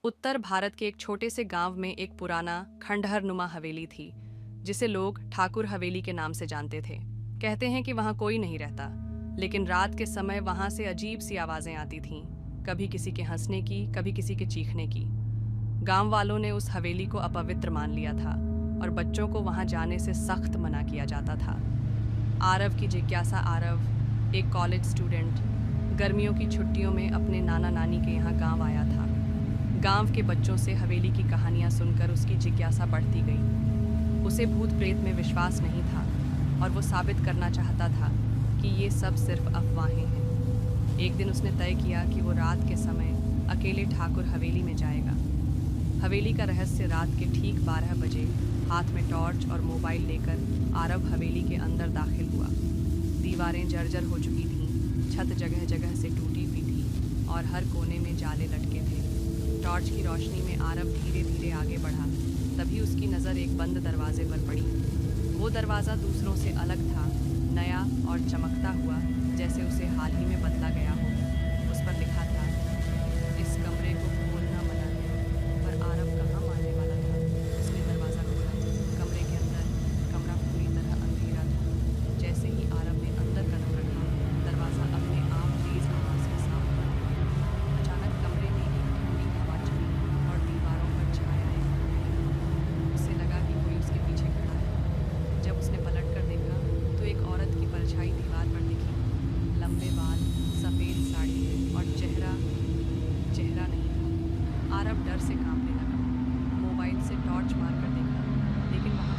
उत्तर भारत के एक छोटे से गांव में एक पुराना खंडहर नुमा हवेली थी, जिसे लोग ठाकुर हवेली के नाम से जानते थे। कहते हैं कि वहां कोई नहीं रहता, लेकिन रात के समय वहां से अजीब सी आवाजें आती थीं, कभी किसी के हंसने की, कभी किसी के चीखने की। गांव वालों ने उस हवेली को अपवित्र मान लिया था और बच्चों को वहां जाने से सख्त मना किया जाता था। आरव की जिज्ञासा आरव, एक कॉलेज स्टूडेंट, गर्मियों की छुट्टियों में अपने नाना नानी के यहाँ गांव आया था। गांव के बच्चों से हवेली की कहानियां सुनकर उसकी जिज्ञासा बढ़ती गई। उसे भूत प्रेत में विश्वास नहीं था और वो साबित करना चाहता था कि ये सब सिर्फ अफवाहें हैं। एक दिन उसने तय किया कि वो रात के समय अकेले ठाकुर हवेली में जाएगा। हवेली का रहस्य रात के ठीक 12 बजे हाथ में टॉर्च और मोबाइल लेकर आरव हवेली के अंदर दाखिल हुआ। दीवारें जर्जर हो चुकी थीं, छत जगह जगह से टूटी हुई थी और हर कोने में जाले लटके थे। टॉर्च की रोशनी में आरव धीरे धीरे आगे बढ़ा। तभी उसकी नज़र एक बंद दरवाजे पर पड़ी। वो दरवाज़ा दूसरों से अलग था, नया और चमकता हुआ, जैसे उसे हाल ही में बदला गया हो। उस पर लिखा था, इस कमरे को खोलना मना है। पर आरव कहाँ मानने वाला था। उसने दरवाज़ा खोला। कमरे के अंदर कमरा पूरी तरह अंधेरा था। जैसे ही आरव ने अंदर कदम रखा, दरवाज़ा अपने आप तेज आवाज़ के साथ बंद हो गया। अचानक कमरे में एक ठंडी हवा चली और दीवारों पर छाया एक। उसे लगा कि कोई उसके पीछे खड़ा है। जब उसने पलट कर देखा तो एक औरत की परछाई दीवार पर दिखी। लंबे बाल, सफ़ेद साड़ी और चेहरा नहीं था। आरव डर से कांपने लगा। मोबाइल से टॉर्च मारकर देखा, लेकिन वहाँ